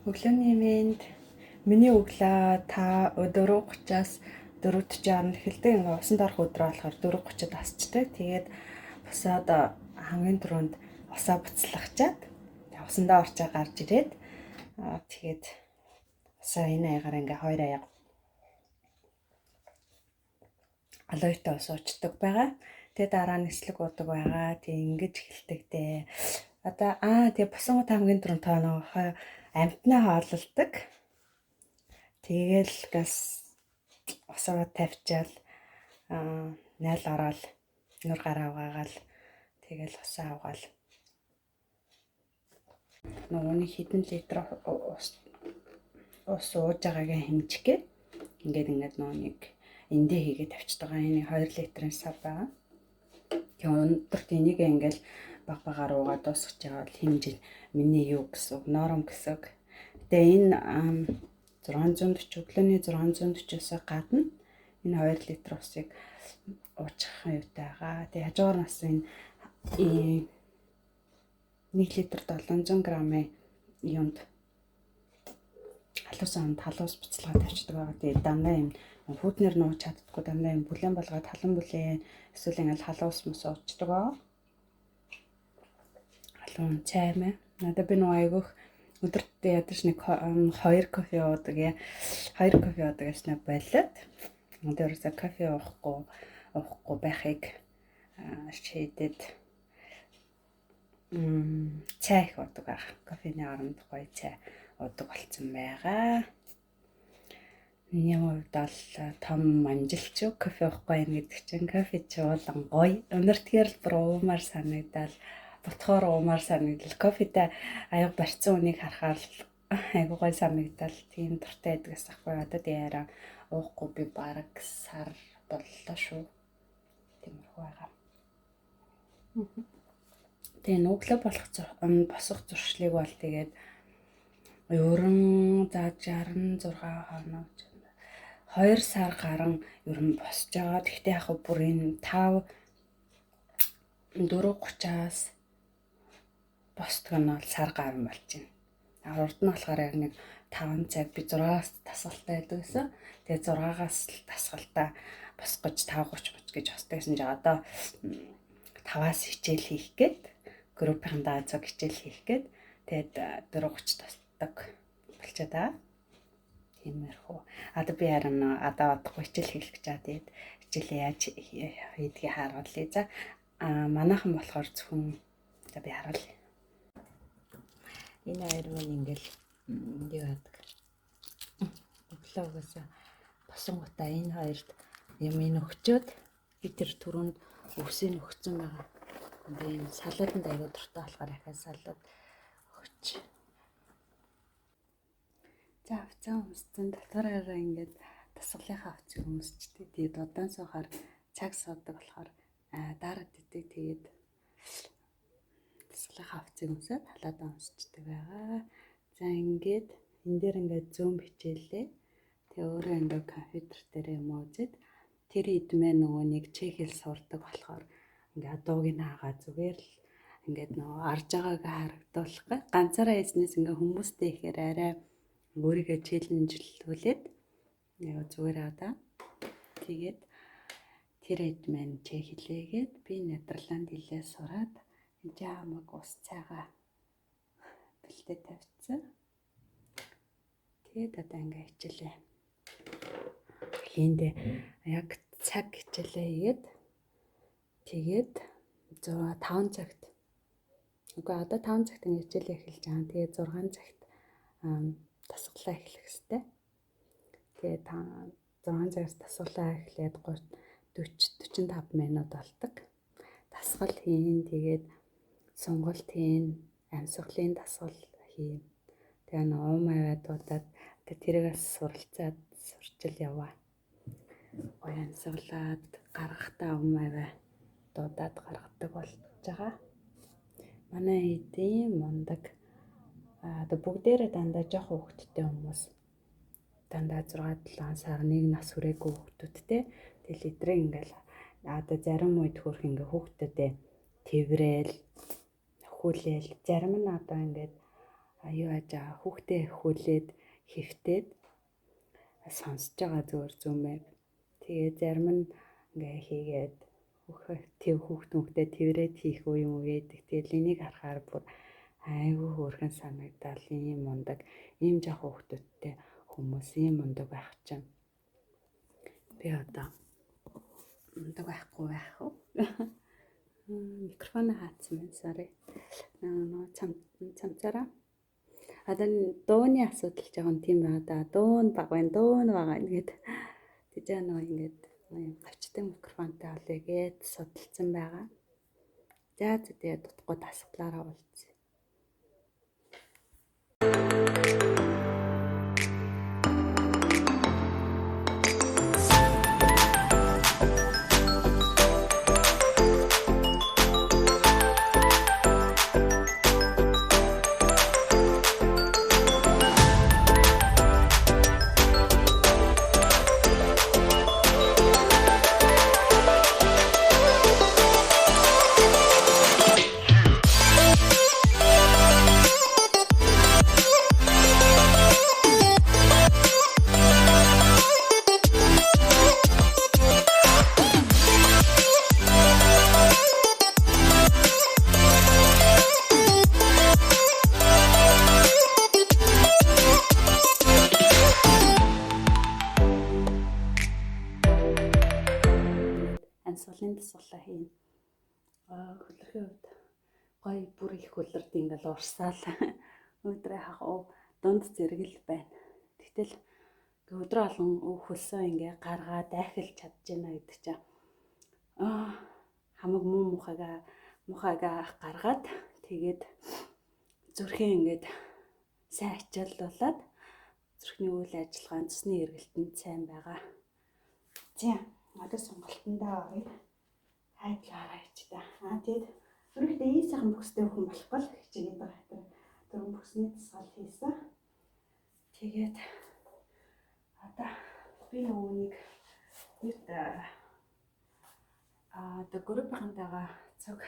Өглөөний мэнд миний өглөө та 4:30-аас 4:40 эхэлдэг. Ингээ усан дорох өдрөө болохоор 4:30-д асчдаг. Тэгээд босоод хамгийн түрүүнд усаа буцалгачаад усандаа орчоо гарч ирээд тэгээд усаа энэ аягаар ингээ хоёр аяга алоётой ус уучдаг байгаа. Тэгээд дараа нь эслэг уудаг байгаа. Тэг ингэж эхэлдэг дээ. Одоо тэгээ босонгууд хамгийн түрүүнд тоо нөгөө амтнаа хооллолдог. Тэгээл газ усаа тавьчаал найл ороод нур гараа угаагаал тэгээл усаа угаал. Нөгөөний хэдэн литр ус ууж байгаагаа хэмжих ингээд нөгөө нэг эндээ хийгээд тавьчихдаг. Энэ 2 литрын сав байгаа. Тэгээ өндөрт энийг ингээл багаар уугаад дуусгаж байгаа бол хэмжээ миний юу гэсэн үг, норм гэсэн үг. Тэгээ энэ 640 өглөөний 640-аас гадна энэ 2 литр усыг уучих юутай байгаа. Тэгээ хажуугаар нас энэ 1 литр 700 грамын юунд халуус буцалгаа тавьчихдаг байгаа. Тэгээ дандаа юм хүүтнэр нууж чаддаггүй, дандаа юм бүлээн болгоод халуун бүлээн эсвэл ингээл халуус мус уучдаг байгаа. Халуун чай мэ. Надад би нөгөө айгүйх өдөрт ядаж нэг 2 кофе уудаг. 2 кофе уудаг гэснээр болоод өдөртөө кофе уухгүй байхыг шийдээд чай их уудаг байх. Кофений оронд гоё чай уудаг болсон байгаа. Миний хувьд бол том манжилч кофе уухгүй юм гэдэг чинь кофе чуулан гоё. Өнөртгээр л бүр уумаар санагдал, ботхоор уумаар санагдал. Кофетэй аяг барьцсан үнийг харахаар айгуу гоё санагдал. Тийм дуртай байдгаас ахгүй. Одоо яараа уухгүй би бараг сар боллоо шүү. Тиймэрхүү байгаа. Тэгээ нүглэ босох зуршлыг бол тэгээд ерөн за 66 хоног 2 сар гарan ерөн босч байгаа. Тэгтээ яг бүр энэ 4:30-аас босдог нь бол сар гарan болж байна. Урд нь болохоор яг нэг 5 цаг би 6-аас тасгалтай байдаг гэсэн. Тэгээ 6-аас тасгалтай босгож 5:30 гэж босдог гэсэн чинь одоо 5-аас хичээл хийх гээд группийн даацаг хичээл хийх гээд тэгээд 4:30 тасдаг болчиход байгаа. Тиймэрхүү. Одоо би харин одоо удахгүй хичээл хийх гэж байгаа. Тэгээд хичээлээ яаж хийдгийг харуулъя. За манайхан болохоор зөвхөн за би харуулъя. Энэ хоёр маань ингээл юу яадаг. Өглөөгөөс босонгуудаа энэ хоёрт юм өгчөөд би тэр түрүүнд өвсийг өгсөн байгаа. Тэгээ энэ салаатанд аягүй дуртай болохоор ахаа салаад өгч. За авцаа өмссөн дотоороо ингээд тасгалынхаа авцыг өмсчихдээ тэгээд удаан суухаар цаг суудаг болохоор дараад идэг. Тэгээд тасгалынхаа авцыг өмсөд халаад өмсчихдээ байгаа. За ингээд энэ дээр ингээд зүүн бичээлээ. Тэгээ өөрөө ингээд компьютер дээр юм үзээд тэр идмээ нөгөө нэг чекэл сурдаг болохоор ингээд дууг нь хаагаа зүгээр л ингээд нөгөө арж байгааг харагдуулах гэ. Ганцаараа хийснээс ингээд хүмүүстэй ихээр арай өөрийгөө челленжлүүлээд яг зүгээр одоо тэгээд тэр идмээ чекэлээгээд би Нидерланд хэлээ сураад жаамаг ус цайгаа бэлдээ тавьчихсан. Тэгээд одоо ингээ хичээлээ хийндээ яг цаг хичээлээ хийгээд тэгээд 5 цагт үгүй одоо 5 цагт ингээ хичээлээ эхэлж байгаа. Тэгээд 6 цагт тасгалаа эхлэх хэвээр. Тэгээд 6 цагаас тасгалаа эхлээд 40-45 минут болдог. Тасгал хийн, тэгээд сонголт хийн, амьсгалын тасгал хийн. Тэгээ ном аваад удаад тэрээс суралцаад сурчил яваа. Гоё амьсгалаад гаргахтаа аваа дуудаад гаргадаг болж байгаа. Манай хэдийн мундаг одоо бүгдээрээ дандаа жоох хүүхэдтэй хүмүүс дандаа 6-7 сар нэг нас хүрээгүй хүүхдүүдтэй тэгэл эдрэг ингээл одоо зарим үед хөрх ингээ хүүхдүүдээ тэврээл хөхүүлээл зарим нь одоо ингээд аюу ажаа хүүхдээ хүлээд хэвтээд сонсож байгаа зүгээр зүмээр. Тэгээ зарим нь ингээ хийгээд хүүхдээ тэрвэрэд хийх үе юм уудаг. Тэгэл энийг харахаар бүр айгүй хөөрхөн санагдал ийм мундаг, ийм жоох хүүхдүүдтэй хүмүүс ийм мундаг байх чинь. Би одоо мундаг байхгүй байх уу? Микрофон хаацсан байна. Sorry. Цамцаараа. Одоо дууны асуудал жоохон тийм байна да. Дуун бага гэд тэгэж нөгөө ингээд авчдаг микрофонтой олъё гэд судалсан байгаа. За тэгээд дутхгүй тасглаараа уулзъя. Амьсгалын дасгалаа хийн. Хөлөрхийн хувьд гоё бүр их хөлөрд ингээл урсаал. Өдрөө хахав дунд зэрэгэл байна. Тэгтэл өдрөө алган хөлсөө ингээ гаргаа дайхилж чадж байна гэдэг чинь хамаг муухайгаа гаргаад тэгээд зүрхээ ингээд сайн ачааллуулад зүрхний үйл ажиллагаа цэсний эргэлтэнд сайн байгаа. Тийм. Одоо сонголтондоо оръё. Хайдлаараа ичдэ. Тэгээд өөрөхдөө ийм сайхан бүхстэй хүн болохгүй л хичээгээд байгаа хэрэг. Дөрвөн бүхсний дасгал хийсэн. Тэгээд одоо би нөгөөнийг одоо группийнхантайгаа цуг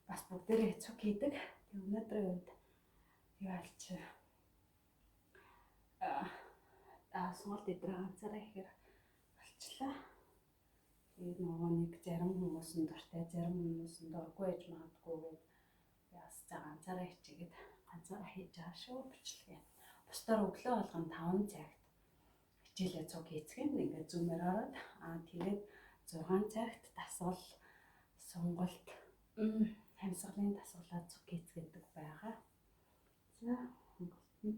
бас бүгдээрээ цуг хийдэг. Тэг өнөөдрийн үед юу алч сонголт өдрөө ганцаараа ихээр болчлаа. Тэгээд нөгөө нэг зарим хүмүүс нь дуртай, зарим хүмүүс нь дургүй байж магадгүй гэж яас за ганцаараа хичээгээд ганцаараа хийж байгаа шүү бичлэгээ. Бусдаар өглөө болгон 5 цагт хичээлээ цуг хийцгэн ингээд зүүмээр ороод тэгээд 6 цагт дасгал сонголт амьсгалын дасгалаа цуг хийцгээдэг байгаа. За сонголтыг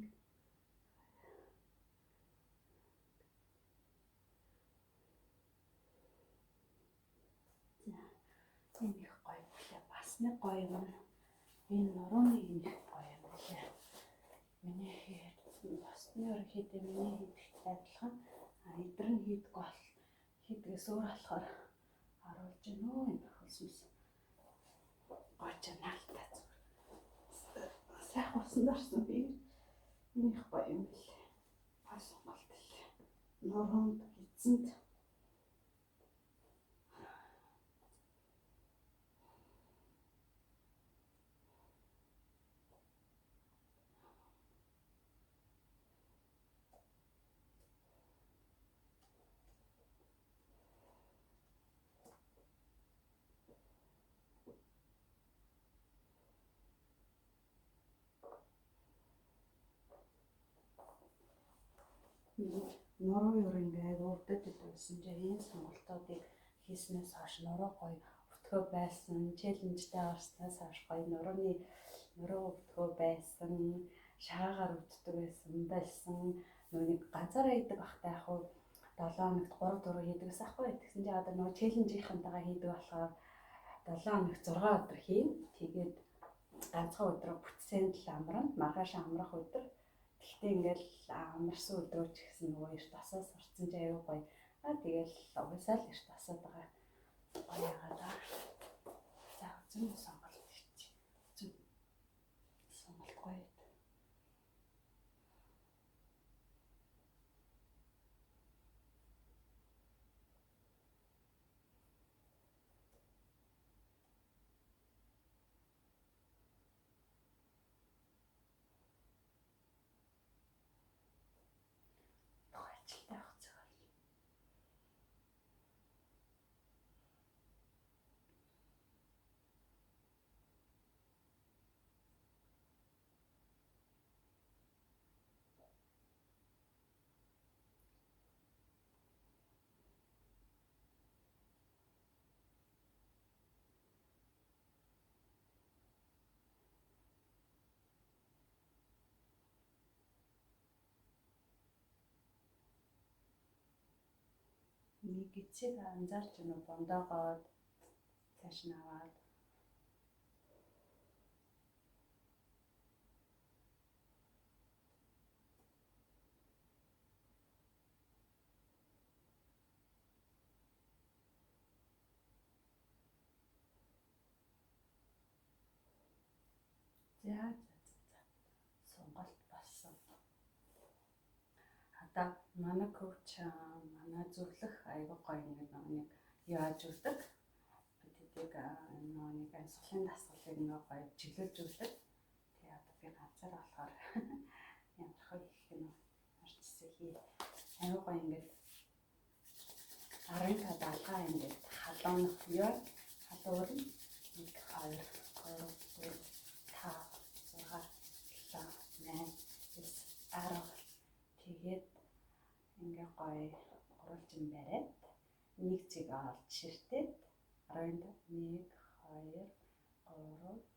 энэ их гоё бүлээ. Бас нэг гоё юм. Энэ нурууны энэ их гоё юм билээ. Миний хэд босны ерөнхийдөө миний хийдэгтэй адилхан эдрэн хийдэг бол хийдгээс өөр болохоор харуулж гэнэ энэ хөлсмс гооч наалтаа зүгээр. Сайхан усан дарсан би энэ их гоё юм билээ. Бас сонголт билээ. Нуруунд эзэнд нуруу юу ингээд урдад илүүсэн чинь энэ сонголтуудыг хийснээс хойш нуруу гоё өтгөө байсан, челленжтэй орснаас хойш гоё нуруу өтгөө байсан, шагаагаар өддөг байсан. Нүг ганцаараа хийдэг ахтай яг хуу 7 хоногт 3-4 хийдэг гэсэн аахгүй. Тэгсэн чинь одоо нөгөө челленжийнхантайгаа хийдэг болохоор 7 хоногт 6 өдөр хийн. Тэгээд ганцхан өдрөө бүтсэнд л амрна. Маргааш амрах өдөр. Гэхдээ ингээл амарсан өдрөө ч гэсэн нөгөө эрт асаас сурцсан ч аюу гоё. Тэгэл угсаал эрт асаад байгаа. Гоё яагаад. За зүүн сонголт хийчих. Зүүн сонголт гоё. нэг эцэг анзаарч байна уу? Бондоогоод цааш нь аваад за сонголт болсон. Одоо манай коуч манай зөвлөх аягүй гоё нэг яаж өгдөг. Тэдийг нэг амьсгалын дасгалыг нэг гоё чиглүүлж өгдөг. Тэгээ одоо би ганцаар болохоор ямар хөө их юм арчсан хий. Аягүй гоё ингээд 15 далгаа ингээд халуунах ёо. Халуур нь 1 2 3 4 5 6 7 8 9 10 тэгээд ингээ гоё гурвалж юм бариад нэг цэг олж ширтээд 1 2 3 4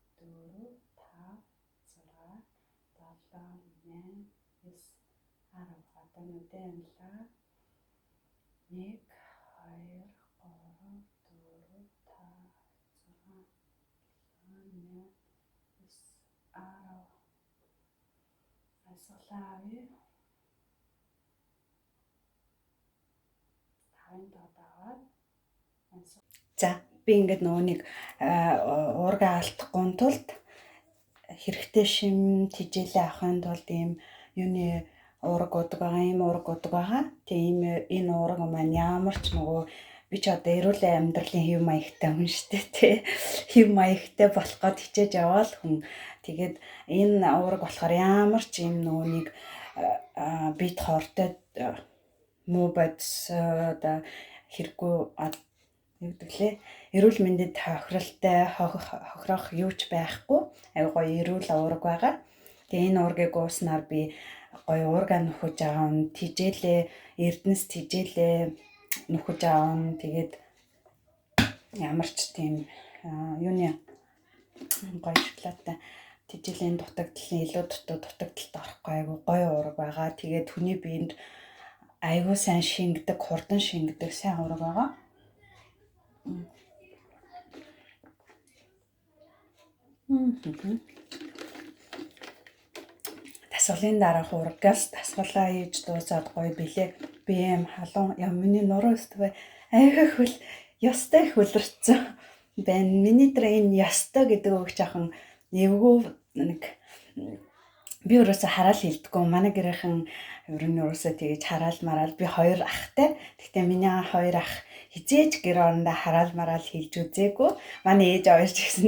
5 6 7 8 9 10 одоо нүдэнлаа 1 2 3 4 5 6 7 8 9 10 асуулаа за би ингээд нөгөө нэг уурга алдахгүй тулд хэрэгтэй шим тижээлээ авахын тулд ийм юуны уурга удаг байгаа. Тэгээ энэ уурга маань ямар ч нөгөө би ч одоо эрүүл амьдралын хэв маягтай хүн шүү дээ тий. Хэв маягтай болох гээд хичээж яваал хүн. Тэгээд энэ уурга болохоор ямар ч юм нөгөө нэг бит хортой муу бодис одоо хэрэггүй юу гэдэг лээ. Эрүүл мэндэд хохиролтой хохирох юу ч байхгүй. Аюу гоё эрүүл уурга байгаа. Тэгээ энэ уургийг ууснаар би гоё уурга нөхөж аав, тижээлээ, эрдэнэс тижээлээ нөхөж аав. Тэгээд ямар ч тийм юуны гоё шоколадтай тижээлийн дутагдал илүү дутагдалд орохгүй аюу гоё уурга байгаа. Тэгээд хүний биед аюу сайн шингэдэг, хурдан шингэдэг сайн уурга байгаа. Дасгалын дараах уургаас дасгалаа хийж дуусаад гоё билээ. Би юм халуун миний нуруу өстөв айхах хөл ёстой хөлөрцөн байна. Миний дээр энэ ёстой гэдэг үг жаахан эвгүй нэг би өөрөөсөө хараал хилдэггүй. Манай гэрийнхэн ерөнхийдөө тэгэж хараал мараал би 2 ахтай. Гэхдээ миний 2 ах хизээж гэр орондоо хараал мараал хийж үзээгүй. Манай ээж аваач гэсэн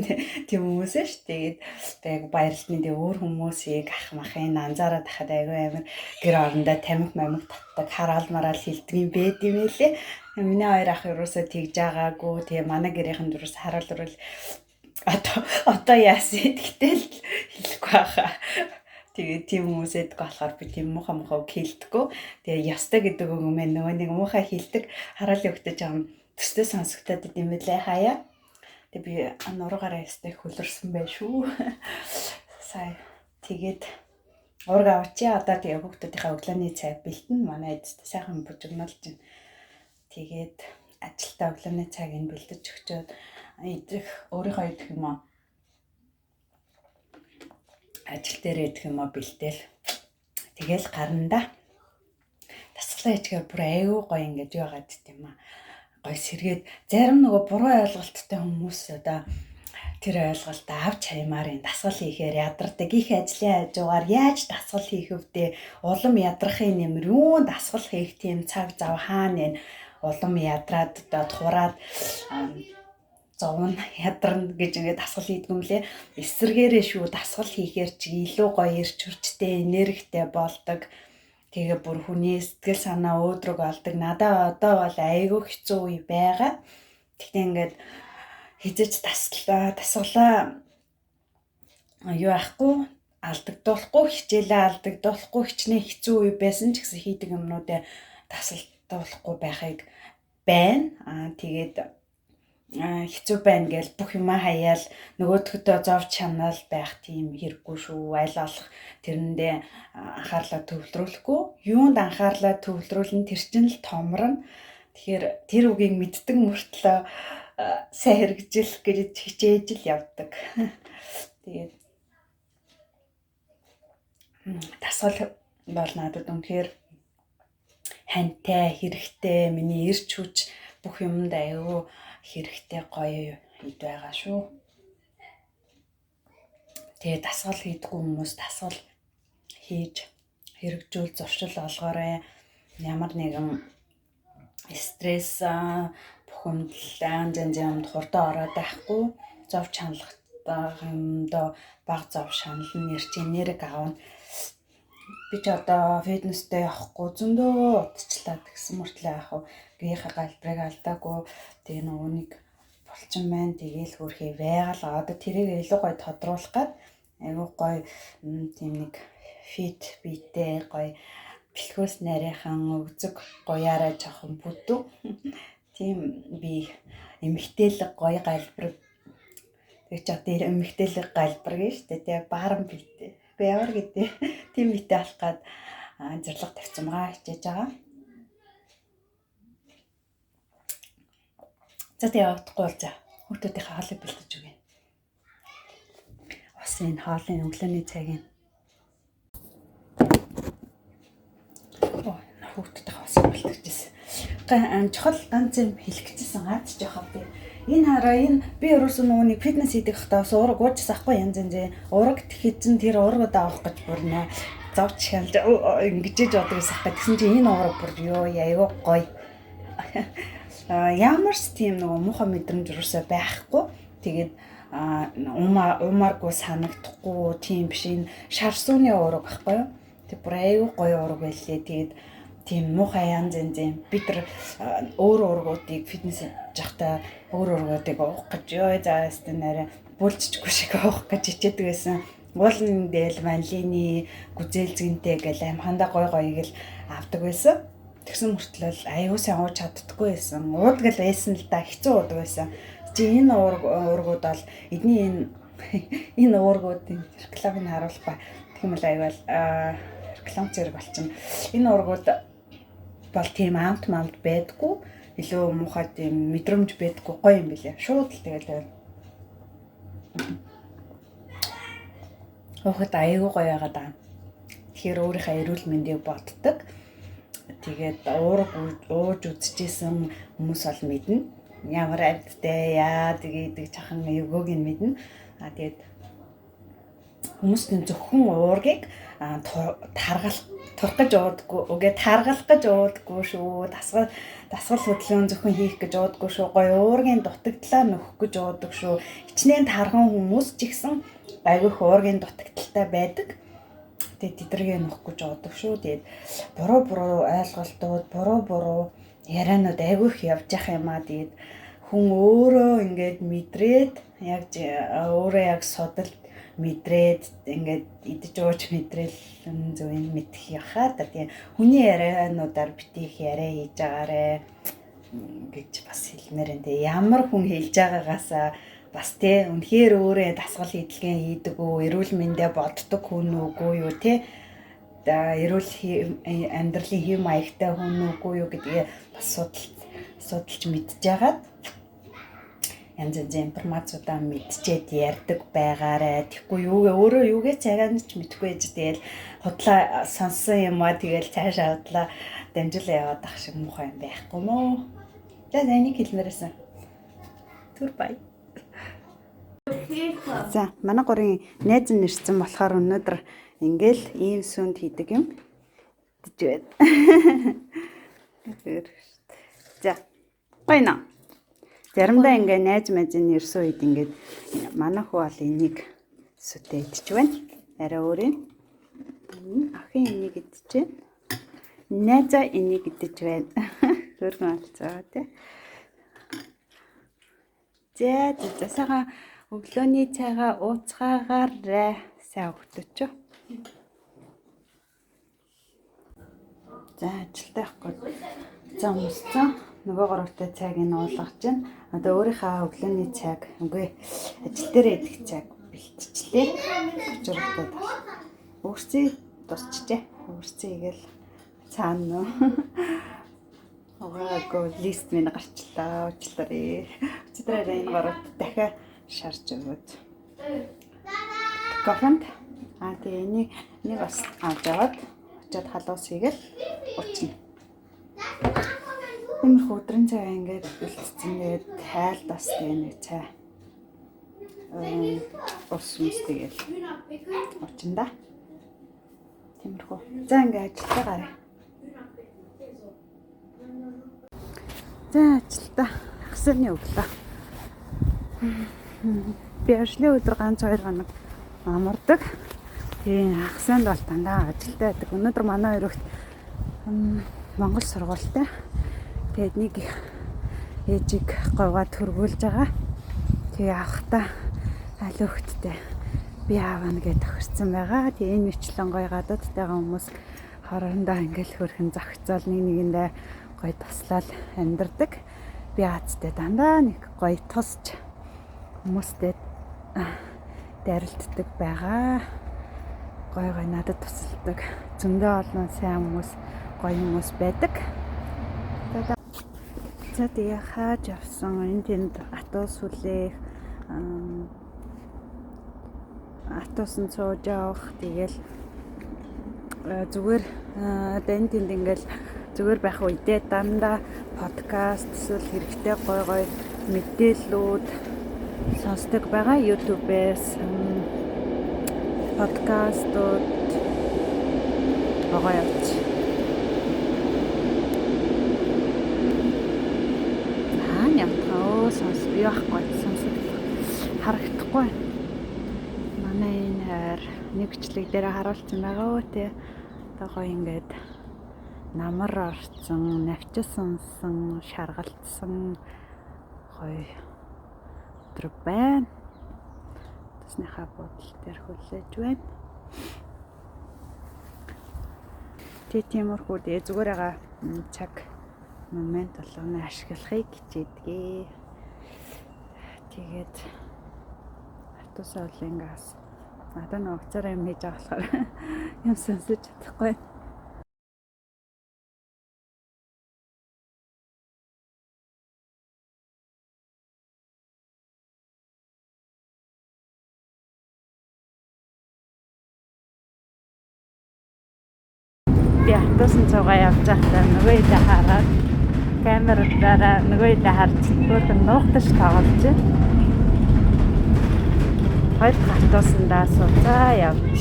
тийм хүмүүс ш. Тэгээд баярлалын дээр өөр хүмүүсийг ах махын анзаараад тахад айгүй амир гэр орондоо тамхи мамиг татдаг хараал мараал хилдэг юм байд юм лээ. Миний 2 ах ерөөсөө тэгж байгаагүй. Тэгээ манай гэрийнхэн дөрөс хараал өрөл одоо яасан гэдэгтэл хэлэхгүй байхаа. Тэгээд тийм хүмүүсэд болохоор би тийм муухай хэлдэггүй. Тэгээ ёстой гэдэг үг юм нөгөө нэг муухай хэлдэг хараал өгдөж байгаа төстэй сонсогдоод идэм билээ хаяа. Тэгээ би нуруугаараа ёстой хөлөрсөн байх шүү. Сая тэгээд уурга авчи одоо тэгээ хүүхдүүдийнхээ өглөөний цай бэлтэн манай эцэст сайхан бужигнуулж байна. Тэгээд ажилтаа өглөөний цагийг бэлдэж өгчөөд идэх өөрийнхөө идэх юм аа. Ажил дээр идэх юм аа бэлдээл. Тэгэл гарна да. Дасгалаа хийчихээр бүр аюу гоё ингэж яагаад гэдэм аа. Гоё сэргээд зарим нөгөө буруу ойлголттой хүмүүс одоо тэр ойлголтоо авч хаймаар энэ дасгал хийхээр ядардаг. Их ажлын хажуугаар яаж дасгал хийх вдэ? Улам ядрахын нэмэр юу дасгал хийх тийм цаг зав хаана вэ? Улам ядраад одоо тураад зовн ядарна гэж ингээд дасгал хийдэг юм лээ. Эсвэргээрээ шүү дасгал хийхээр чи илүү гоё эрч хүчтэй, энергитэй болдог. Тэгээ бүр хүний сэтгэл санаа өөдрөг олдог. Надаа одоо бол айгүй хэцүү үе байгаа. Тэгтээ ингээд хизэж дасгалаа юу ахгүй алдагдуулахгүй хичээлээ алдагдуулахгүй хичнээн хэцүү үе байсан ч гэсэн хийдэг юмнуудаа тасалдуулахгүй байхыг байна. Тэгээд хэцүү байна гэж бүх юмаа хаяал нөгөөдхөдөө зовж чанаал байх тийм хэрэггүй шүү. Аль болох тэрэндээ анхаарлаа төвлөрүүлэхгүй. Юунд анхаарлаа төвлөрүүлнэ тэр чинь л томрно. Тэгэхээр тэр үгийг мэддэг мөртлөө сайн хэрэгжүүлэх гэж хичээж л явдаг. Тэгээд дасгал бол надад үнэхээр хантай, хэрэгтэй, миний эрч хүч бүх юмд аюу хэрэгтэй гоё ид байгаа шүү. Тэгээ дасгал хийдэггүй хүмүүс дасгал хийж хэрэгжүүл зуршил олгоорой. Ямар нэгэн стресс бухимдал янз юмд хурдан ороод байхгүй. Зов чаналхтай юмд баг зов шаналн нэрч энерги авна. Би ч одоо фитнестэй явахгүй зөндөө удчлаа гэсэн мөртлөө яах вэ? Гэрийнхээ галбарыг алдаагүй. Тэгээ нөгөөнийг булчин маань тэгээл хөрхий байгаал одоо тэрийг илүү гоё тодруулах гад айгуу гоё тийм нэг фит битэй гоё бэлхүүс нарийнхан өгзөг гоёараа жоохон бүдүү. Тийм би эмэгтэйлэг гоё галбар. Тэг чи одоо эмэгтэйлэг галбар гэж штэ тэг баарам битэй. Гэхдээ ямар гэдэг тийм битэй болох гад зэрлэг тавьсан байгаа хичээж байгаа. За тэг явахгүй бол за хүүхдүүдийнхээ хоолыг бэлдэж өгье. Бас энэ хоолын өглөөний цагийн хүүхдүүдтэй хоолыг бэлтгэжсэн. Чухал ганц юм хэлэх гэжсэн гац жоохоо би. Энэ хараа энэ би ерөөсөө нөгөөний фитнес хийдэг хтаа бас уураг уужсаа ахгүй янз янз ураг тэгэхэд тэр урагуудаа авах гэж бүрнэ. Зовч шалж ингэжээж бодог гэсэн хаа. Тэгсэн чинь энэ ураг бүр ёо аяйгуу гоё. Ямар ч тийм нөгөө муухай мэдрэмж юусаа байхгүй. Тэгээд умааргүй санагдахгүй тийм биш энэ шар сууны ураг байхгүй юу? Тэг бүр аяйгуу гоё ураг байлээ. Тэгээд тийм муухай янз янз би тэр өөр ургуудыг фитнес хийж байхдаа өөр ургуудыг уух гэж ёо заастаа нарай бүлжчихгүй шиг уух гэж хичээдэг байсан. Уулын дээл ванилины гүзээлзгэнтэй гэл амхандаа гой гоёг л авдаг байсан. Тэгсэн мөртлөө аюу сайн ууж чаддаггүй байсан. Уудгал байсан л да хэцүү уудаг байсан. Чи энэ уургууд бол эдний энэ уургуудын рекламыг харуулах ба тэгмэл аюул реклам зэрэг болчихно. Энэ уургууд бол тийм амт байдаггүй. Илүү муухай тийм мэдрэмж байдаггүй гоё юм билээ. Шууд л тэгэл уухад аюу гоё байгаа даа. Тэгэхээр өөрийнхөө эрүүл мэндийг боддог. Тэгээд ууж үзчихсэн хүмүүс бол мэднэ. Ямар амьдтай яа тэгээд чахан эвгөөг нь мэднэ. Тэгээд хүмүүс нь зөвхөн уургийг турах гэж уудаггүй. Үгээ таргалах гэж уудаггүй шүү. Дасгал хөдөлгөөн зөвхөн хийх гэж уудаггүй шүү. Гоё уургийн дутагдлаа нөхөх гэж уудаг шүү. Хичнээн тархан хүмүүс ч ихсэн айгүйх уургийн дутагдaltaй байдаг. Тэгээд тэдргээ нөх гэж уудаг шүү. Тэгээд буруу ойлголтууд, буруу ярианууд айгүйх явж явах юм аа. Тэгээд хүн өөрөө ингээд мэдрээд яг өөрөө яг судалж мэдрээд ингээд идэж ууж мэдрээл зөв мэдэх яхаа. Тэгээд хүний яриануудаар битгий яриа хийж агаарэ гэж бас хэлмээр энэ ямар хүн хэлж байгаагаасаа бас тий үнэхээр өөрөө дасгал хөдөлгөөн хийдэг үү, эрүүл мэндэ боддог хүн үгүй юу тий эрүүл амьдралын хэв маягтай хүн үгүй юу гэдгээ бас судалж мэдчихэйгаад янз янзын информацуудаа мэдчихэд ярьдаг байгаарэ. Тэгэхгүй өөрөө юугээ цагаан ч мэдэхгүй ээж тэгэл худлаа сонссон юм аа тэгэл цаашаа худлаа дамжуулаа яваад ах шиг муухай юм байхгүй мó. За энийг хэлмээрсэн. Түр бай. За манай гурийн найз нэрсэн болохоор өнөөдөр ингээл ийм сүнд хийдэг юм гэж байна. За байна. Заримдаа ингээ найз мэзэн нэрсэн үед ингээд манай хүү бол энийг сүтээ идэж байна. Арай өөрийн ахын энийг идэж байна. Найзаа энийг идэж байна. Хөргөн алцаа тий. За сайхан өглөөний цайгаа ууцгаагаарай. Сайн өгтөч. За ажилтаа явахгүй. За өмссөн. Нөгөө гуравтай цайг нь уулгаж байна. Одоо өөрийнхөө өглөөний цайг үгүй ажил дээр идэх цайг бэлтжлээ. Өчигдөр өөрсдөө тусчжээ. Өөрсдөө игээл цаана нөө. Угаагүй лист минь гарчлаа. Уучлаарай. Өчигдөр энэ гараад дахиад шарж өгөөд. Кофенд тэгээ энийг бас авч яваад очиад халуус хийгээл уучна. Тиймэрхүү өдрийн цай ингээд үлдсэн. Тэгээд тайлбас нэг цай. Ус мөстэйгээл уучна да. Тиймэрхүү. За ингээд ажилдаа гараа. За ажилдаа хасны өглөө. Би ажлын өдөр ганц 2 хоног амардаг. Тэгээ хасанд бол дандаа ажилдаа байдаг. Өнөөдөр манай хоёрогт Монгол сургуультай. Тэгээд нэг ээжийг говьгаа төргүүлж байгаа. Тэгээ авахта аль хөвгттэй би аавна гэж тохирсон байгаа. Тэгээ энэ мэтлэн гоё гадаадтайгаа хүмүүс хоорондоо ингээл хөрхэн зохицол нэгэндээ гоё туслал амьдардаг. Би аацтай дандаа нэг гоё тусч хүмүүстэй дайралтдаг байгаа. Гоё надад тусалдаг. Зөндөө олон сайн хүмүүс, гоё хүмүүс байдаг. За тэгээ хааж авсан энэ тэнд атус хүлээх атусан цууж авах тэгэл зүгээр энэ тэнд ингээл зүгээр байх үедээ дандаа подкаст эсвэл хэрэгтэй гоё мэдээллүүд сонсдог байгаа. YouTube-ээс подкастууд байгаа явж. Сонс би байхгүй сонсож харагдахгүй. Манай энэ хайр нэгчлэг дээр харуулсан байгаа үү те. Одоо ингээд намар орцсон, навчсан, шаргалтсан гоё өдөр байна. Тэснийхаа бодол дээр хүлээж байна. Тиймэрхүү дээ зүгээрээ цаг момент болгоно ашиглахыг хичээдгээ. Тэгээд атус олингаас надад нэг уцаараа юм хийж байгаа болохоор юм сонсож чадахгүй. Би атусан цугаа явж байхдаа нөгөө идэ хараад камераараа нөгөө идэ харж өөртөө нуугдаж тоглож байна. Хоёр хатуусандаа суудаа явж.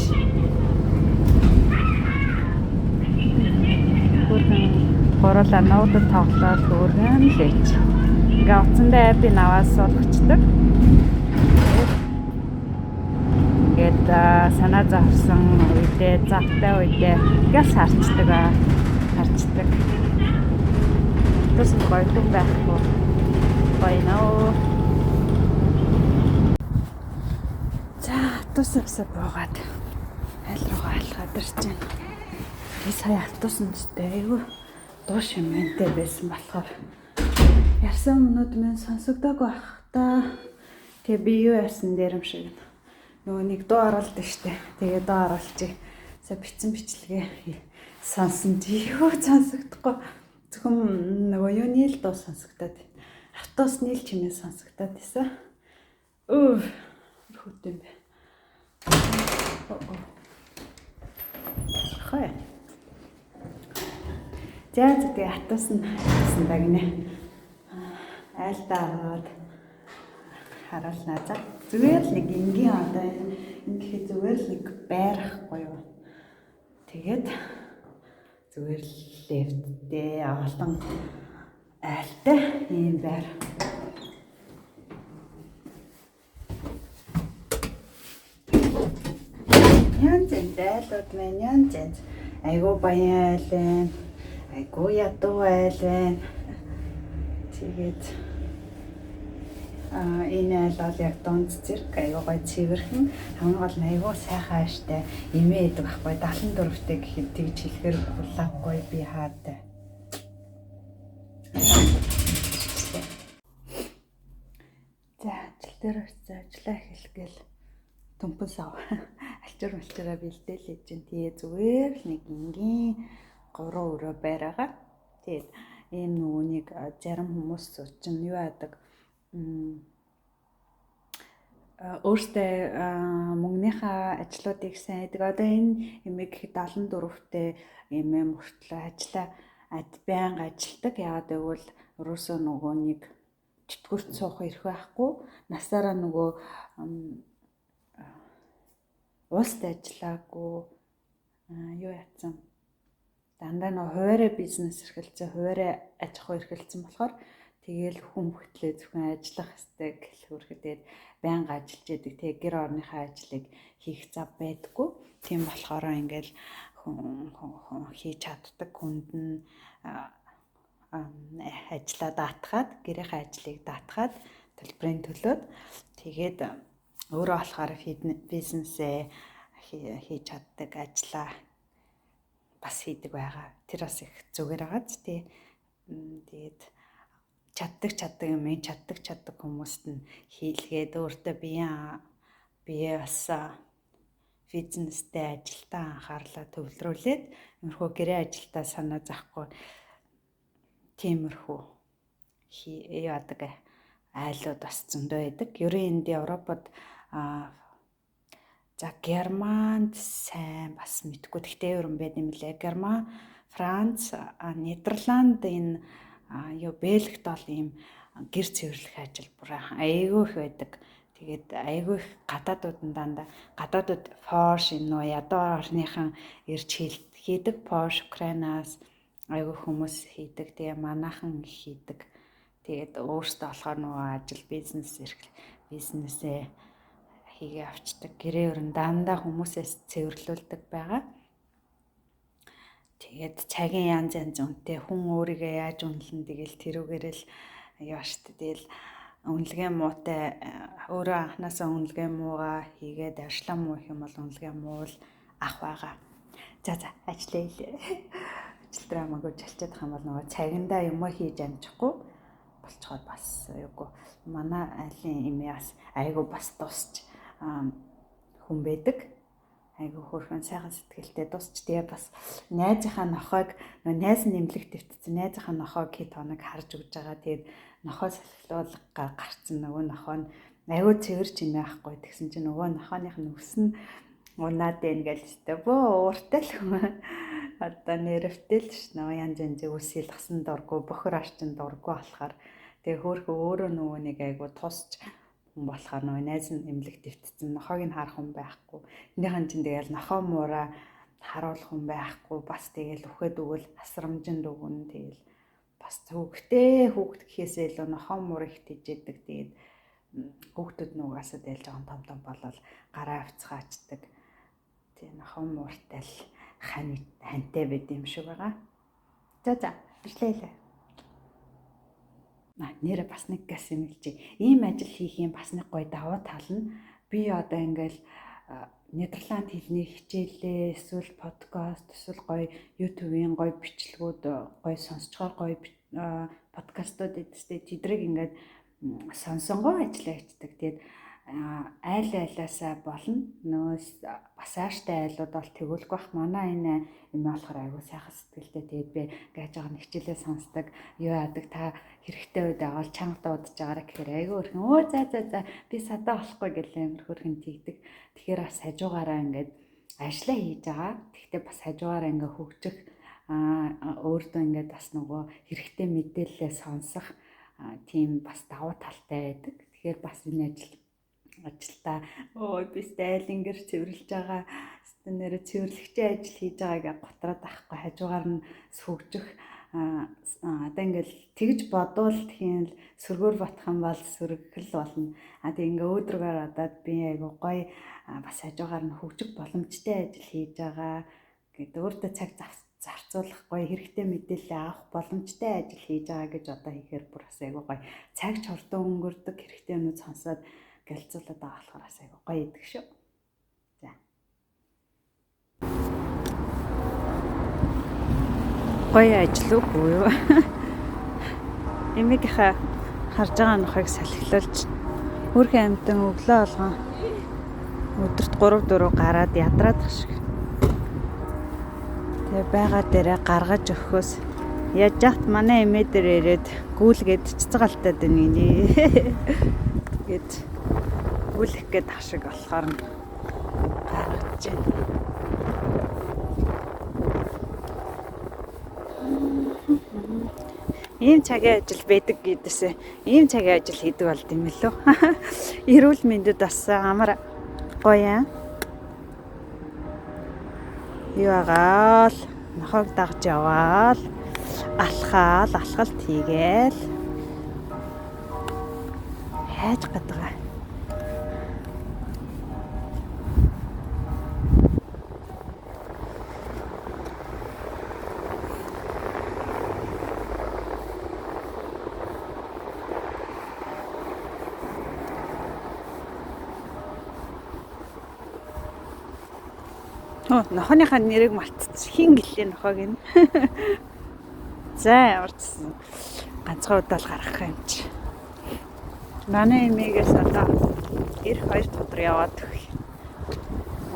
Өөрхөн гурлаа нуугдад тоглоод өөргөн лээч. Ингээ уцандаа апп наваас суулгачдаг. Тэгээд санаа зовсон үедээ, завтай үедээ газ харцдаг. Тэс гоё байхгүй. Гоё нөө. За, тусавсаа буугаад аль руугаа алхаад ирж байна. Би сая автосандтэй айгүй дуу шимэнтэй байсан болохоор ярьсан өмнөд минь сонсогдоогүй бах та. Тэгээ би юу ярьсан дээр юм шиг. Нөгөө нэг дуу оруулдаг штэ. Тэгээ дуу оруулчих. За бичсэн бичлэгээ сонсон чи юу сонсогдохгүй. Зөвхөн нөгөө юуны л дуу сонсогдоод. Автосны л чимээ сонсогдоод байсан. Хөтөн бэ. Хай. За тэгээ автосны баг нэ. Айлтаад харуулнаа за. Зүгээр л нэг энгийн одоо ингээд зүгээр л нэг байрахгүй юу. Тэгээд зүгээр л лефттэй олон айлтай ийм байр. Янз айлууд маань янз. Айгуу баян айл байна. Айгуу ядуу айл байна. Тэгээд энэ айл бол яг дунд зэрэг айгуу гоё цэвэрхэн хамгийн гол нь айгуу сайхан ааштай эмээ идэг байхгүй 74-тэй гэхэд тэгж хэлэхээр булаагүй би хаатай. За ажил дээр очиж ажиллаа эхлэх гээл төмпөс ав. Альчир малчираа бэлдээлээж чинь тэгээ зүгээр л нэг энгийн 3 өрөө байраага. Тэгээд ийм нөгөөнийг зарим хүмүүс чинь юу яадаг өөртөө мөнгөнийхөө ажлуудыг сайн хийдэг. Одоо энэ эмээг 74-тэй эмээ мөртлөө байнга ажилдаг. Яагаад гэвэл өрөөсөө нөгөө нэг чөтгөрт суух ирэх байхгүй. Насаараа нөгөө ууст ажиллаагүй юу яатсан. Дандаа нөгөө хуваарь бизнес эрхэлсэн, хуваарь аж ахуй эрхэлсэн болохоор тэгээл хүн бүхтлээ зөвхөн ажиллах хэрэгтэй гэх хүрхээд байнга ажиллаж яадаг. Тэгээ гэр орныхаа ажлыг хийх зав байдаггүй. Тийм болохоор ингээл хүн хийж чаддаг хүнд нь ажиллаа даатгаад, гэрийнхээ ажлыг даатгаад төлбөрийн төлөөд тэгээд өөрөө болохоор бизнесээ хийж чаддаг, ажиллаа бас хийдэг байгаа. Тэр бас их зүгээр байгаа ч тий. Тэгээд чаддаг хүмүүст нь хийлгээд өөртөө бие бас бизнестэй ажилдаа анхаарлаа төвлөрүүлээд иймэрхүү гэрээ ажилдаа санаа зовхгүй тиймэрхүү яадаг айлууд бас зөндөө байдаг. Ерөн энд Европод за Германд сайн бас мэдгүй. Гэхдээ ерөн байд юм лээ. Герман, Франц, Нидерланд энэ Бельгид бол ийм гэр цэвэрлэх ажил бүр айгүй их байдаг. Тэгээд айгүй их гадаадууд дандаа гадаадууд Польш нөө ядуу орныхан ирж хийдэг. Польш, Украинаас айгүй хүмүүс хийдэг. Тэгээ манайхан хийдэг. Тэгээд өөртөө болохоор нөгөө ажил бизнесээ хийгээ авчдаг. Гэрээ өрн дандаа хүмүүсээс цэвэрлүүлдэг байгаа. Тэгээд цагийн янз үнэтэй хүн өөрийгөө яаж үнэлэн тэгэл тэрүүгээрэл яа штэ тэгэл үнэлгээ муутай өөрөө анханасаа үнэлгээ муугаа хийгээд аршлаа муу их юм бол үнэлгээ муу л ах байгаа. За ажиллая лээ. Ажил дээр хамаагүй жалчаад байгаа юм бол нөгөө цагиндаа юм хийж амжихгүй болцоход бас юугүй манай айлын эмээ бас айгу бас тусч хүн байдаг. Айгу хөөрхөн сайхан сэтгэлтэй тусч тэгээ бас найзынхаа нохойг найз нэмлэг твтцэн найзынхаа нохойг хэд хоног харж өгж байгаа. Тэгээд нохой салхилуулга гарцсан нөгөө нохой нь айгу цэвэрч инээ ахгүй. Тэгсэн чинь нөгөө нохойных нүс нь унаад ингээл өстэй бөө ууртай л хүн одоо нэрвтэй л ш нөгөө янз үсэл гасан дурггүй бохор арчин дурггүй болохоор тэгээ хөөрхөн өөрөө нөгөө нэг айгу тусч болохоор нөгөө найз нь эмнэлэг дэвтцэн нохойг нь харах хүн байхгүй. Энийхэн чинь тэгэл нохой муураа харуулах хүн байхгүй. Бас тэгэл үхээд өгвөл асрамжинд өгнө. Тэгэл бас хүүхд гэхээсээ илүү нохой муур их тийжээдэг. Тэгээд хүүхдүүд нугасаа тэгэл жоохон том болол гараа авцгаачдаг. Тэгээ нохой мууртай л хантай байд юм шиг байгаа. За бичлээ. Нэрэ бас нэг газ юм хэлжээ. Ийм ажил хийх юм бас нэг гоё давуу тал нь би одоо ингээл Нидерланд хэлний хичээлээ эсвэл подкаст эсвэл гоё YouTube-ийн гоё бичлэгүүд гоё сонсчоор гоё подкастууд эдстэй тэдрийг ингээд сонсонгоо ажиллаа хийдэг. Тэгээд айлаасаа болно. Нөөс бас ааштай айлууд бол тэгүүлэх бах. Манай энэ юм болохоор айгуу сайхан сэтгэлтэй. Тэгээд би гаж байгаа хичээлээ сонсдог. Юу яадаг та хэрэгтэй үед аваад чангатаа удаж байгаараа гэхээр айгуу өрхөн за би садаа болохгүй гэлээ амир хөрхөн тийгдэг. Тэгэхээр бас хажуугаараа ингээд ажиллаа хийж байгаа. Тэгтээ бас хажуугаараа ингээд хөгжих өөртөө ингээд бас нөгөө хэрэгтэй мэдээлэлээ сонсох тийм бас давуу талтай байдаг. Тэгэхээр бас энэ ажилдаа би стайлингэр цэвэрлж байгаа нэрэ цэвэрлэгчийн ажил хийж байгааг готроод авахгүй хажуугаар нь сүгжих одоо ингээл тэгж бодвол тийм л сөргөөр батах юм бол сөргөл болно. Тэг ингээ өөдрөгөр одоод би айгу гоё бас хажуугаар нь хөгжих боломжтой ажил хийж байгаа гэдэг өөртөө цаг зарцуулах гоё хэрэгтэй мэдээлэл авах боломжтой ажил хийж байгаа гэж одоо хийхээр бүр бас айгу гоё цаг хурдан өнгөрдөг хэрэгтэй юмуд сонсоод гэлцүүлээд байгаа болохоор бас айгу гоё идэг шүү. За. Гоё ажил үгүй юу? Эмигийнхаа харж байгаа нохойг салхилуулж өөрхөн амьтан өглөө болгон өдөрт 3-4 гараад ядраад ах шиг. Тэгээ байгаа дээрээ гаргаж өгөхөөс Яаж яат манай эмээ дээр ирээд гүйлгээд цэцгалтаад байна гинэ. Гэт гүйлэх гээд ашиг болохоор гаргаж байна. Ийм цагийн ажил байдаг гэдээсээ ийм цагийн ажил хийдэг болд юм лөө. Эрүүл мэндэд бас амар гоё юм. Юу агаал нохог дагж яваал алхалт хийгээл хайж гадгаа. Нохоныхаа нэрийг мартчих. Хин гэлээ нохог нь. За ямар ч ганцхан удаал гаргах юм чи. Манай эмээгээс одоо эх 2 өдөр яваад өгөх.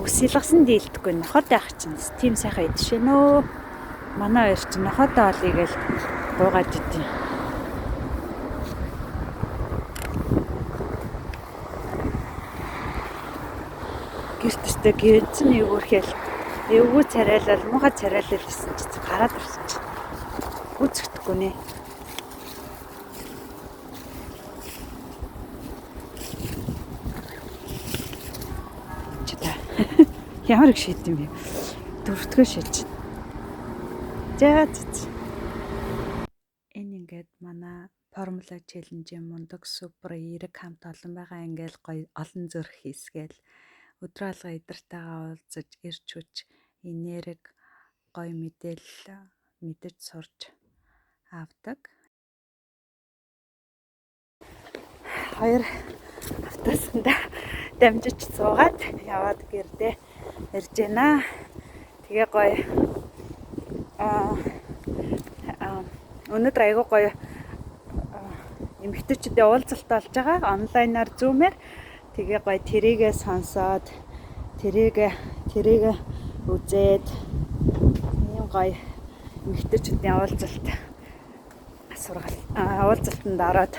Үс илгасан дийлдэхгүй нохот яах чинь тийм сайхан идшэнөө. Манай хоёр чинь нохотоо олъё гэж гуугаад идэв. Гэртээ гэрцэн эвгүүрхэл эвгүй царайлал муухай царайлал гэсэн чи гараад ирчих. Үзэхдэггүй нэ. Ямар их шийд юм бэ? Дөрөвдгөө шийдэж. За. Энэ ингээд манай формула челленжийн мундаг супер эерэг хамт олон байгаа ингээл гоё олон зөрх хийсгээл өдрөө алга эдэртайгаа уулзаж ирч хүч энерги гоё мэдээлэл мэдэж сурч авдаг. 2 автосанда дамжиж суугаад яваад гэрдээ ирж байна. Тэгээ гоё өнөөдөр айгүй гоё эмэгтэйчүүдийн уулзалт болж байгаа. Онлайнаар зумээр тэгээ гоё тэрийгээ сонсоод тэрийгээ үзээд ийм гоё эмэгтэйчүүдийн уулзалтанд ороод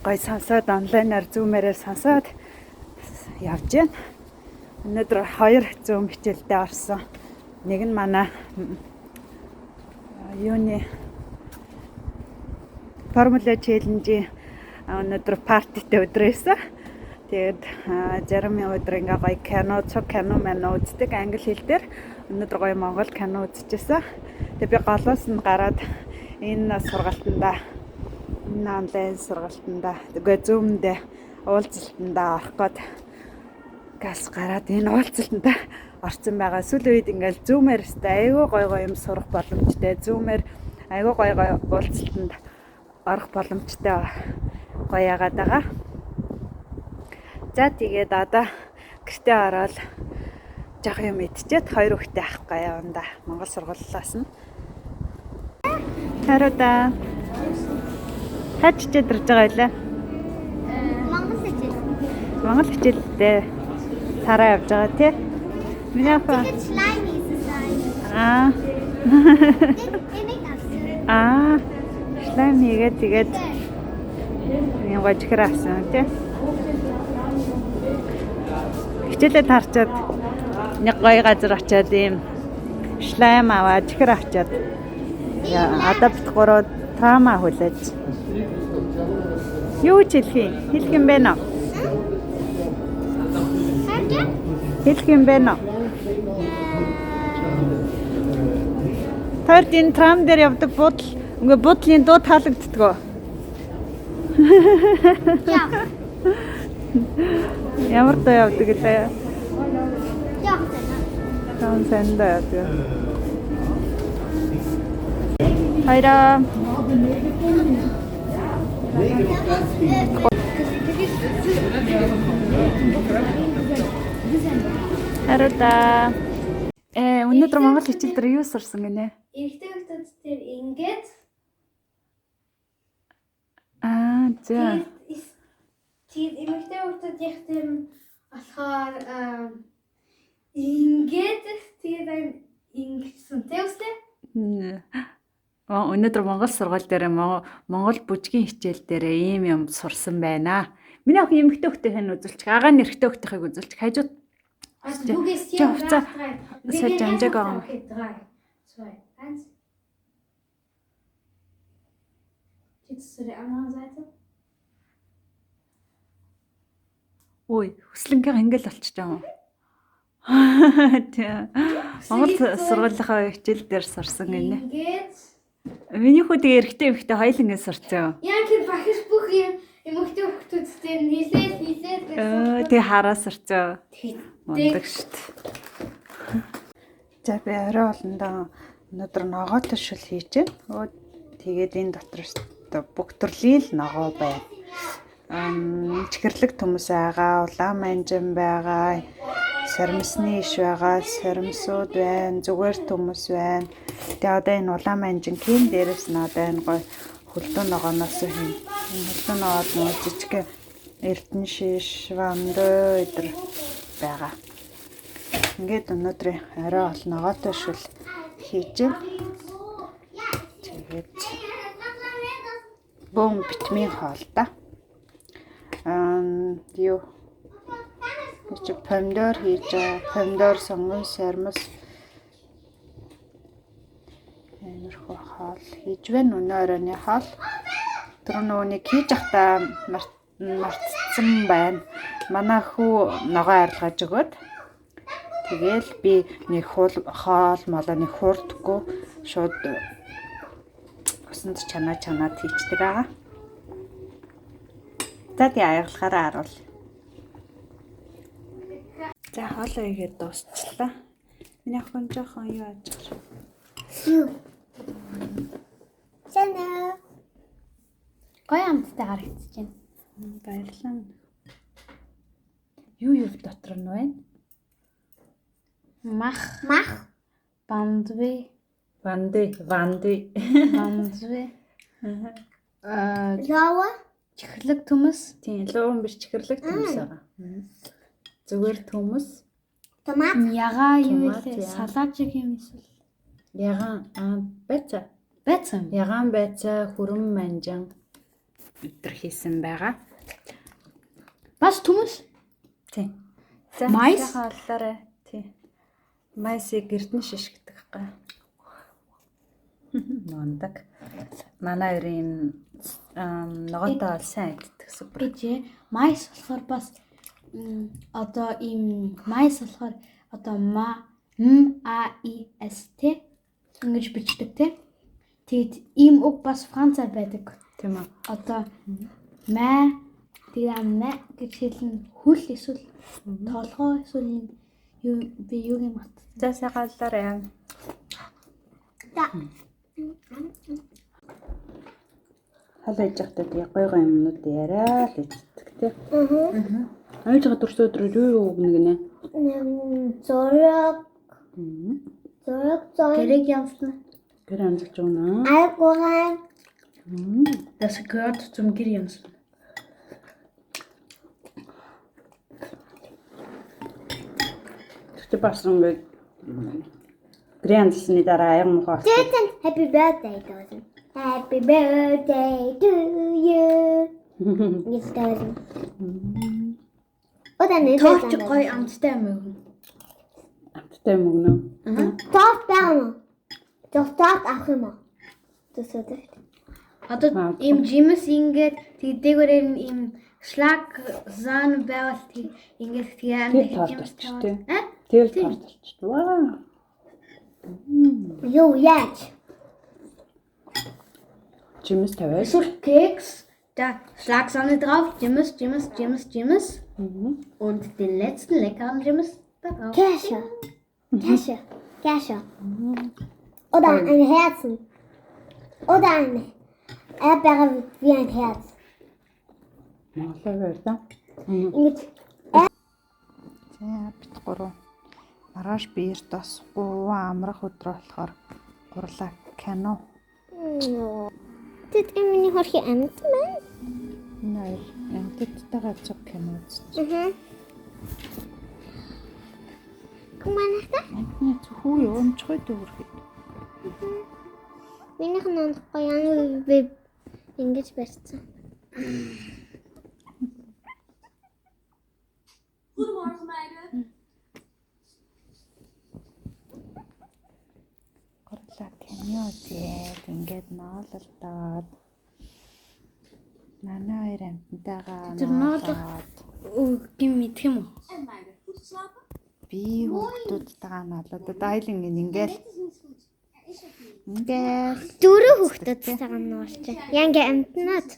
гоё сонсоод онлайнаар зумээрээ сонсоод явж байна. Өнөөдөр 2 зум хичээлдээ орсон. Нэг нь манай юуны формула челленжийн өнөөдөр партитэй өдөр байсан. Тэгээд зарим өдөр ингээ гоё кино мань үздэг англи хэл дээр. Өнөөдөр гоё монгол кино үзчихсэн. Тэгээд би голоос нь гараад энэ сургалтандаа энэ онлайн сургалтандаа тэгээ зүүмдээ уулзалтандаа орох гээд газ гараад энэ уулзалтандаа орсон байгаа. Сүүлийн үед ингээл зүүмээр айгүй гоё юм сурах боломжтой. Зүүмээр айгүй гоё уулзалтанд орох боломжтой гоё яагаад байгаа. За тэгээд одоо гэртээ ороод жоох юм идчихэд 2 хүүхдээ авахгүй яванда Монгол сургуулиас нь. Хараа хаач чидэрж байгаа юм. Монгол хичээлдээ тараа явж байгаа тий. Миний апа. Шлайм хийгээд тэгээд юм гожихэр авсан тий. Хичээлээ тарчаад нэг гоё газар очиад ийм шлайм аваад чихэр авчаад одоо бит 3 трама хүлээж. Юу ч хэлэх юм бэ нэ? Хэлэх юм бэ нэ? Тэр энэ трам дээр явдаг буудлын дуу таалагддаг. Ямар дуу явдаг лээ? Таун санда явдаг. Хайра. Хараа. Өнөөдөр Монгол хичээл дээр юу сурсан гинэ? Эрэгтэй хүмүүс дээр ингээд за. Тэгээд эмэгтэй хүмүүс яг тэр болохоор ингээд тэгээд ингэсэн тэ үстэй? Өнөөдөр Монгол сургууль дээр Монгол бүжгийн хичээл дээр ийм юм сурсан байна. Миний охин эмэгтэй хөхтэйхэн үзүүлчих. Агааны эрэгтэй хөхтэйхийг үзүүлчих. Хажууд Also du gehst hier Ja, und da- da rein. das Wir hat gehen ja ein erst Jacker auf- an. Okay, 3, 2, 1. Jetzt zu der anderen Seite. ой, хүслэнгийн ингээл болчихж байгаа юм. Тийм. Монгол сургуулийнхаа хичээл дээр сурсан гинэ. Ingrid. Миний хүү тэгээ эрэгтэй эмэгтэй хоёулангийн сурсан. Янки бахиш бүх юм эмэгтэй хүмүүстэй нийлээд Тэгээ хараа сурсан. Тэг. Ундаг штт. За би орой олондоо өнөөдөр ногоо төшөл хийж байна. Тэгээд энэ дотор бүх төрлийн ногоо байна. Чихэрлэг төмөс байгаа, улаан манжин байгаа, сарамсны иш байгаа, сарамсууд байна, зүгээр төмөс байна. Тэгээ одоо энэ улаан манжин кин дээрээс нь одоо энэ гой хөлдөө ногооноос хин. Энэ хөлдөө ногоод нөө жижиг эрдэнэ шиш, вандо өдр байгаа. Ингээд өнөөдрийн орой ол ногоотой шүл хийж байна. Тэгээд бом витамин хоол та. Юу чи помидор хийж байгаа. Помидор, сонгон, сармас энэрхүү хоол хийж байна. Өнөө оройны хоол. Тэр нөгөөнийг хийж явахдаа мартсан байна. Манай хүү ногоо арилгаж өгөөд тэгэл би нэг хоол молоо нэг хуурдаггүй шууд усанд чанаад хийчихдэг аа. За тий аяглахаараа харуул. За хоолоо игээд дуусчлаа. Миний охин жоохон юу яаж байгаа. Сэнэ. Гоё амттай харагдаж байна. Баярлалаа. Юу дотор нь байна? Мах. Бандвэ. Ванды. Бандвэ. Лава. Чихэрлэг төмөс. Тийм луун биш чихэрлэг төмс байгаа. Зүгээр төмс. Томат. Ягаа юу Томат, вэ? яа. Салаат шиг юм эсвэл. Ягаан байцаа. Байцаа. Ягаан байцаа хүрэн манжин өдр хийсэн байгаа. Бас төмөс. Тийм. Mais? Хааллаарай. Тийм. Майсыг эрдэнэ шиш гэдэг хэрэг. Мондаг. Манай өрийн ногоотой ол сайн иддэг супер. Гэж майс болохоор бас одоо ийм майс болохоор одоо MAIST ингэж бичдэг те. Тэгэд ийм үг бас Францаар байдаг. Тийм үү. Одоо мэ тэгээд мэ гэж хэлэн хүл эсвэл толгой эсвэл юу би юуг юм бат. За сайгааллаарай. Да. Халаа иж захтаа тэгээ гой юмнууд яриа л ичдэг тий. Аяж байгаа дурс өдрөөр юу өгнө гинэ? Зорог. Гэрэг ямсна. Гэр амжилж өгнө. Alkohol. Das gehört zum Giriamsen. Тэгтээ бас ингээд грэнсний дараа аян мохоо. Titten, happy birthday, Dosen. Happy birthday to you. Jetzt Dosen. Oder nicht? Тооч гой амттай юм уу? Амттай юм өгнө. Dort Berner. Doch dort auch immer. Das wird echt. Одоо ийм жимс ингээд тэгдээгээрээ ийм шлаг зан байвал тэг ингээд Тэр тэгээд тоолч тий. А? Тэр тоолч. Вау. So, jetzt. Жимс тавиад. So Keks, da Schlagsahne drauf, Jimmes. Und den letzten leckeren Jimmes da drauf. Käse. Oder ein Herzen. Oder eine Erdbeere wie ein Herz. Монголоо байрлаа. Mit За бит гурав. Маргааш биер дос 3 амрах өдрөө болохоор гурлаа кино. dit in mijn hoortje aan het Нэр янтайгаа цог кино үзсэн. Kom maar naar daar. Антны хүү юмчгүй дүүрхий. Минийх нь ондохгүй яа би ингэж барьсан. Goedemorgen meiden. Гурлаа таны үзээд ингээд ноололдоод манай хоёр амтнтайгаа Тэр ноолох үгийн мэдх юм уу? En meiden, goed geslapen? би хүүхдүүдтэйгээ ноолоод айлын ингээл Dit is niet goed. Er is ook niet. ингээл Дөрөв хүүхдүүдтэйгээ нуурч. Янга амтнаад.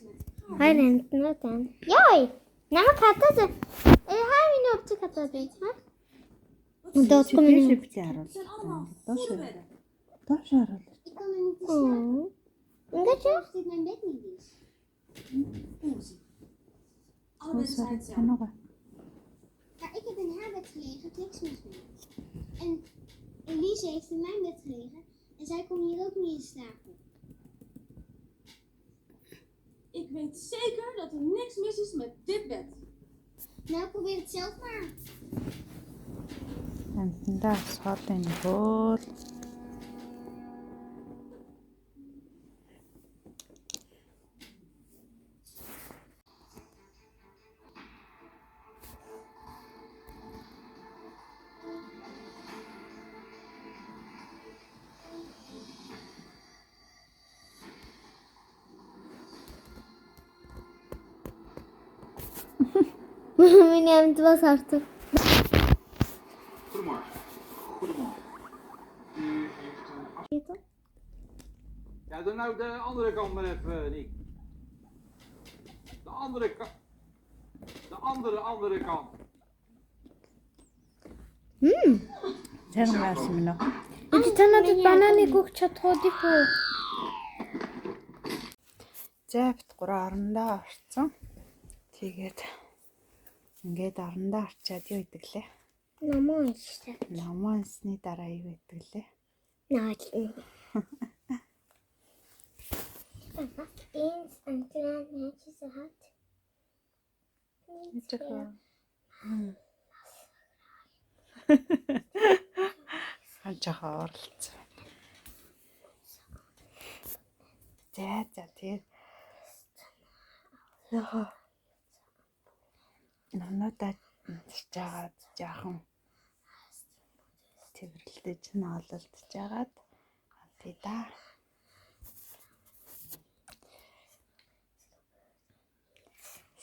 Хоёр амтнаад байна. Яй! Намайг хатаад. Хаа миний өвчг хатаад байна? Дөөдгөө миний. шиптэй Het zijn allemaal Dat is volle het. bedden. доош харуул. Ik kan er niet in slapen. Ингэж Als dit mijn bed niet is. Onzin. Alle bedden zijn hetzelfde. Танага. Ja, ik heb in haar bed gelegen, niks mis mee. En Elise heeft in mijn bed gelegen en zij kon hier ook niet in slapen. Ik weet zeker dat er niks mis is met dit bed. Nou, probeer het zelf maar. Амтндаа соолын хөөл. Миний амт бас хардаг. Goedemorgen. Goedemorgen. U heeft een af... Ja, dan nou de andere kant maar even, Niek. De andere kant. De andere kant. Тэр маш минь үү. Энд та надад бананыг өгч чадахгүй юу? Зэвт 3 орондоо орцсон. Тэгээд ингээд орондоо орчаад юу идэг лээ? Намаа ishтэй. Намаансны дараа юу идэг лээ? Наач. Eens en twee netjes gehad. Хажаа оролцсон. За тэгээд яа. Нанадад чагаад жаахан тэрэлдэж ноололдож жагаад тий да.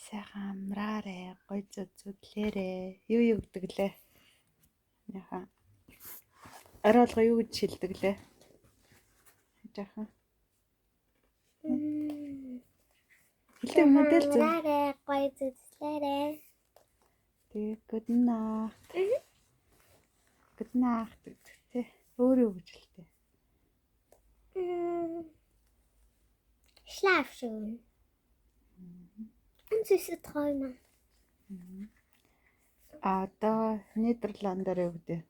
Сайхан амраарэ, гой зүтлээрэ. Юу гэдэг лээ? Яха. Ариулга юу гэж шилдэг лээ? Жаахан. Хэлдэг модель зөв. Наарэ гой зүслээрэ. Тэгээ good night. Good night гэдэг тий. Өөрөө гэж хэлдэг. Schlaf schön. Und süße Träume. Одоо Нидерландаар юу гэдэг?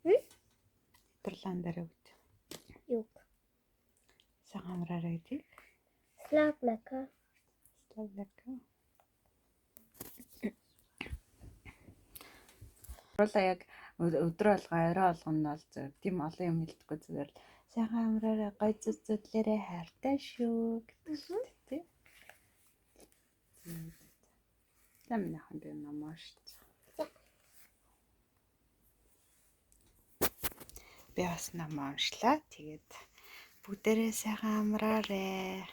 Нидерландаар юу гэдэг? Juk. Сайхан амраарэ гэдэг. Schlaf lekker. Славлака. Рола яг өдрөө алгаа орой алгана бол зөв. Тийм олон юм хэлдэггүй зүгээр л сайхан амраараа гой зүтлээрээ хайртай шүү гэдэг шүү дээ. Ламнахан би намааш. Би бас намаашлаа. Тэгээд бүгдээрээ сайхан амраарэ.